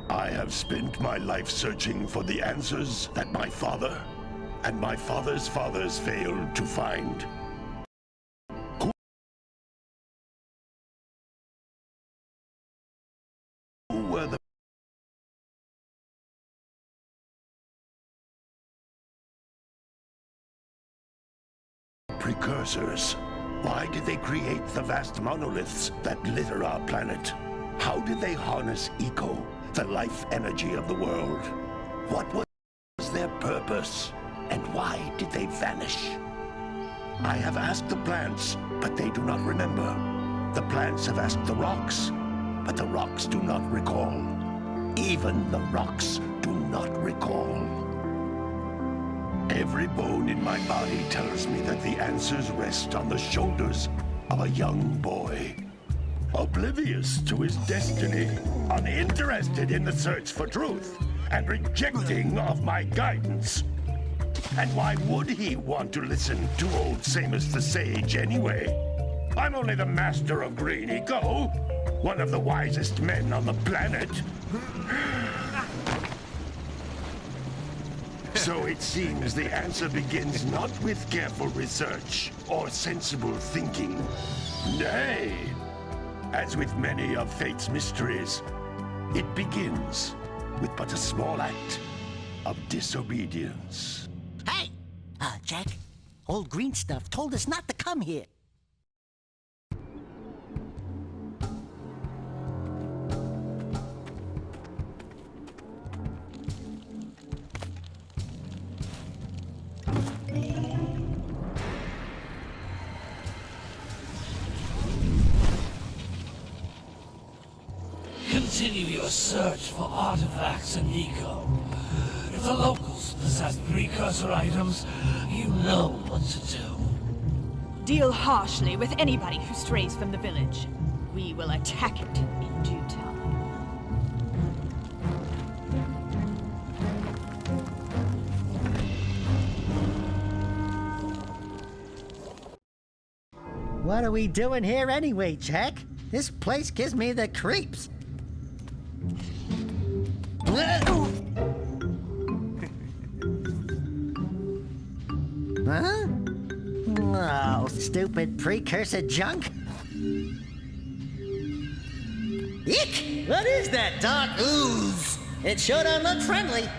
I have spent my life searching for the answers that my father and my father's fathers failed to find. Who were the Precursors? Why did they create the vast monoliths that litter our planet? How did they harness eco, the life energy of the world? What was their purpose? And why did they vanish? I have asked the plants, but they do not remember. The plants have asked the rocks, but the rocks do not recall. Even the rocks do not recall. Every bone in my body tells me that the answers rest on the shoulders of a young boy. Oblivious to his destiny, uninterested in the search for truth, and rejecting of my guidance. And why would he want to listen to old Samus the Sage anyway? I'm only the master of green eco, one of the wisest men on the planet. So it seems the answer begins not with careful research or sensible thinking. Nay, as with many of fate's mysteries, it begins with but a small act of disobedience. Hey! Jak, old green stuff told us not to come here. Continue your search for artifacts and eco. If the locals possess precursor items, you know what to do. Deal harshly with anybody who strays from the village. We will attack it in due time. What are we doing here anyway, Jak? This place gives me the creeps. Huh? Oh, stupid precursor junk. Eek! What is that dark ooze? It sure don't look friendly.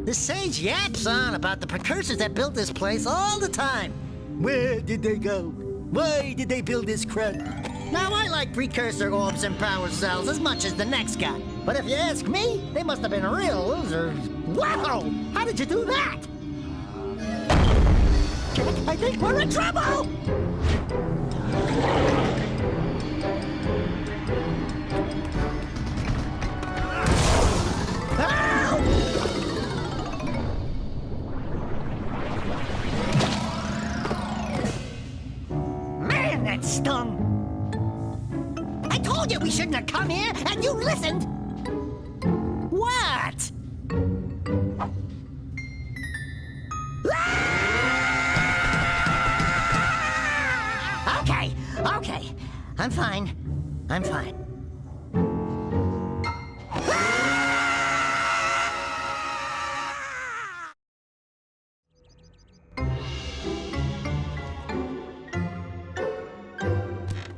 The sage yaps on about the precursors that built this place all the time. Where did they go? Why did they build this crap? Now, I like precursor orbs and power cells as much as the next guy. But if you ask me, they must have been real losers. Wow! How did you do that? I think we're in trouble! Man, that stung! I told you we shouldn't have come here, and you listened! What? I'm fine. I'm fine.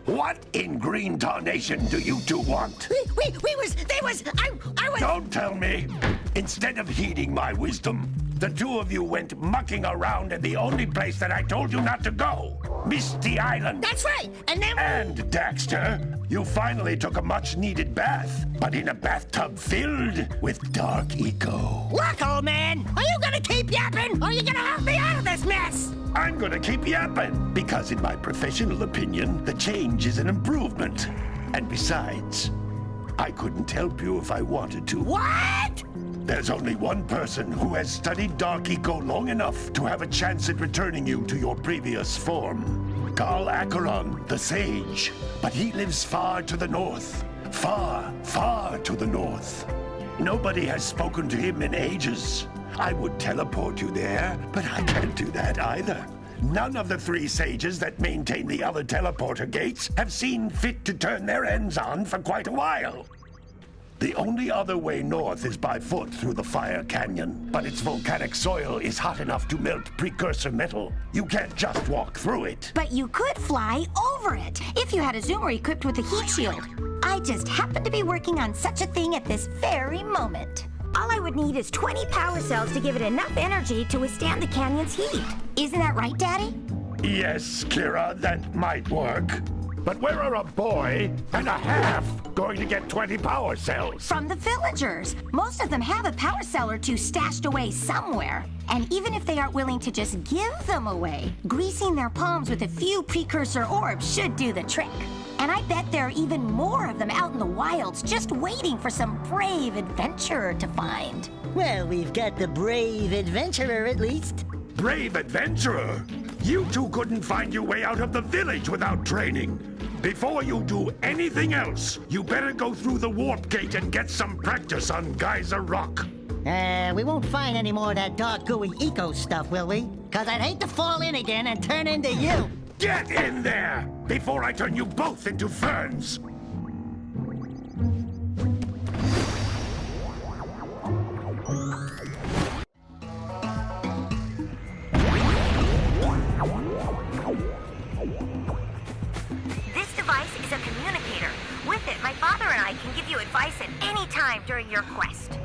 What in green tarnation do you two want? I was... Don't tell me. Instead of heeding my wisdom, the two of you went mucking around in the only place that I told you not to go. Misty Island. That's right, and then... And, Daxter, you finally took a much-needed bath, but in a bathtub filled with dark eco. Look, old man, are you gonna keep yapping, or are you gonna help me out of this mess? I'm gonna keep yapping, because in my professional opinion, the change is an improvement. And besides, I couldn't help you if I wanted to. What? There's only one person who has studied Dark Eco long enough to have a chance at returning you to your previous form. Carl Acheron, the Sage. But he lives far to the north. Far, far to the north. Nobody has spoken to him in ages. I would teleport you there, but I can't do that either. None of the three sages that maintain the other teleporter gates have seen fit to turn their ends on for quite a while. The only other way north is by foot through the Fire Canyon, but its volcanic soil is hot enough to melt precursor metal. You can't just walk through it. But you could fly over it if you had a zoomer equipped with a heat shield. I just happen to be working on such a thing at this very moment. All I would need is 20 power cells to give it enough energy to withstand the canyon's heat. Isn't that right, Daddy? Yes, Kira, that might work. But where are a boy and a half going to get 20 power cells? From the villagers. Most of them have a power cell or two stashed away somewhere. And even if they aren't willing to just give them away, greasing their palms with a few precursor orbs should do the trick. And I bet there are even more of them out in the wilds just waiting for some brave adventurer to find. Well, we've got the brave adventurer at least. Brave adventurer? You two couldn't find your way out of the village without training. Before you do anything else, you better go through the warp gate and get some practice on Geyser Rock. We won't find any more of that dark gooey eco stuff, will we? Cause I'd hate to fall in again and turn into you. Get in there before I turn you both into ferns. This device is a communicator. With it, my father and I can give you advice at any time during your quest.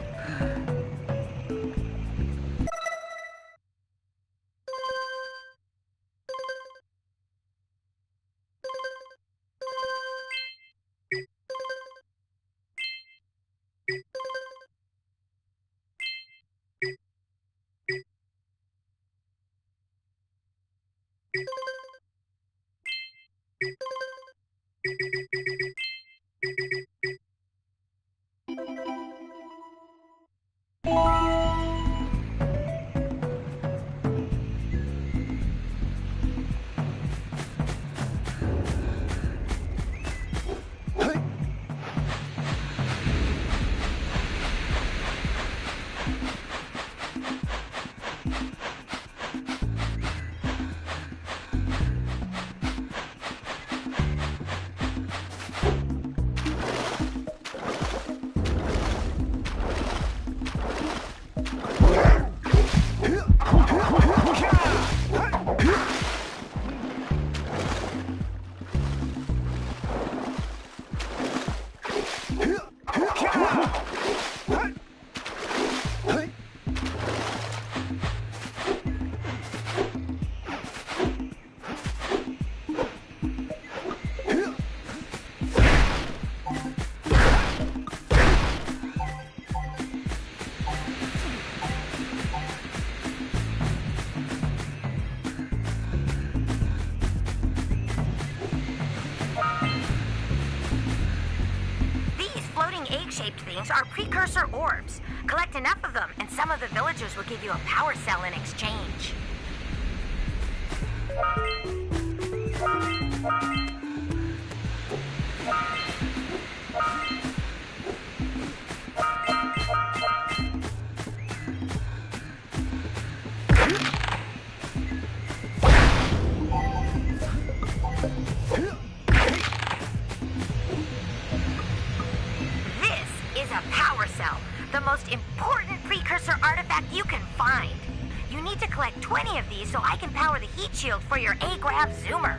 Egg-shaped things are precursor orbs. Collect enough of them, and some of the villagers will give you a power cell in exchange. need to collect 20 of these so I can power the heat shield for your A-Grav zoomer.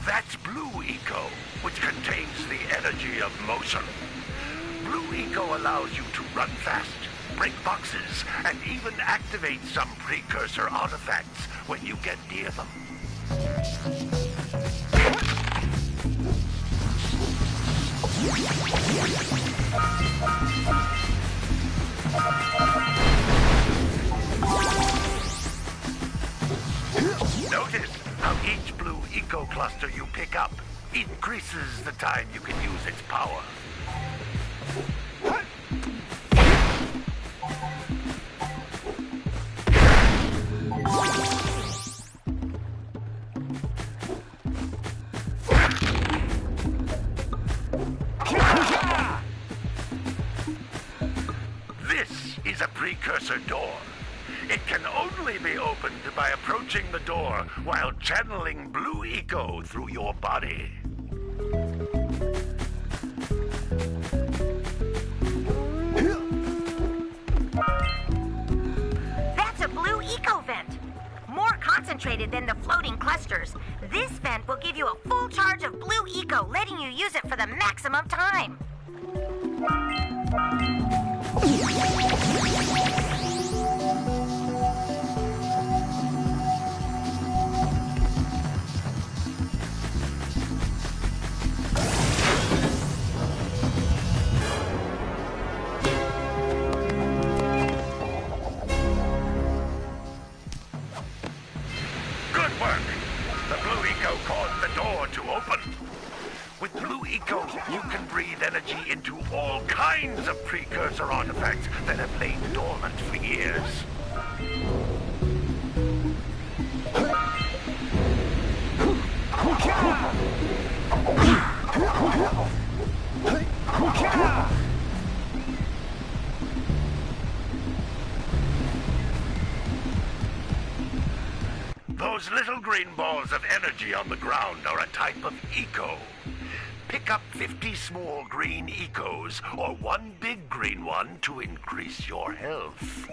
That's Blue Eco, which contains the energy of motion. Blue Eco allows you to run fast, break boxes, and even activate some precursor artifacts when you get near them. Notice how each Blue Eco cluster you pick up increases the time you can use its power. This is a precursor door. It can only be opened by approaching the door while channeling Blue Eco through your body. That's a Blue Eco vent. More concentrated than the floating clusters. This vent will give you a full charge of Blue Eco, letting you use it for the maximum time. Good work! The Blue Eco caused the door to open. With Blue Eco, you can breathe energy into all kinds of precursor artifacts that have lain dormant for years. Those little green balls of energy on the ground are a type of eco. Pick up 50 small green ecos or one big green one to increase your health.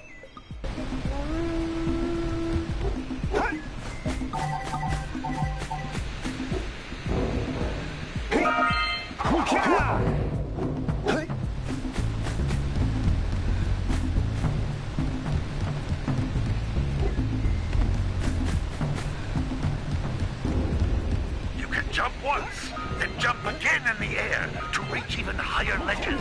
Jump once, then jump again in the air to reach even higher ledges.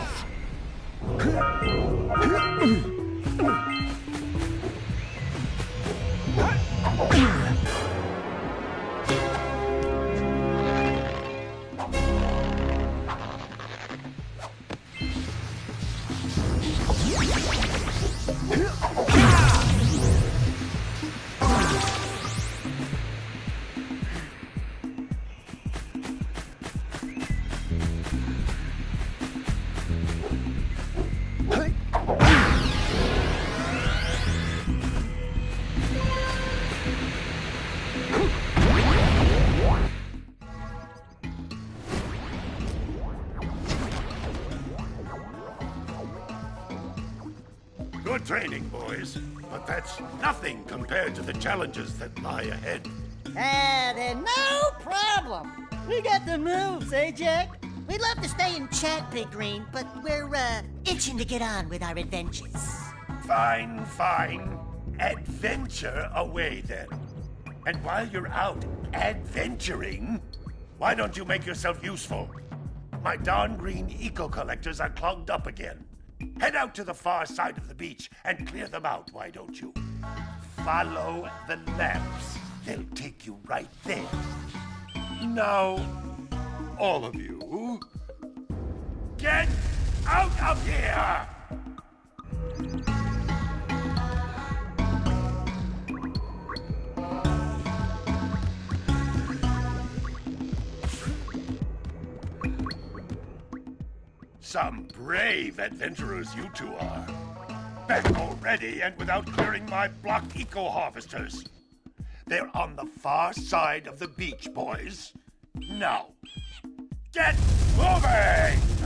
Good training, boys. But that's nothing compared to the challenges that lie ahead. Then no problem. We got the moves, eh, Jack? We'd love to stay and chat, Big Green, but we're, itching to get on with our adventures. Fine, fine. Adventure away, then. And while you're out adventuring, why don't you make yourself useful? My darn green eco-collectors are clogged up again. Head out to the far side of the beach and clear them out, why don't you? Follow the lamps. They'll take you right there. Now, all of you, get out of here! Some brave adventurers you two are. Back already and without clearing my block eco-harvesters. They're on the far side of the beach, boys. Now, get moving!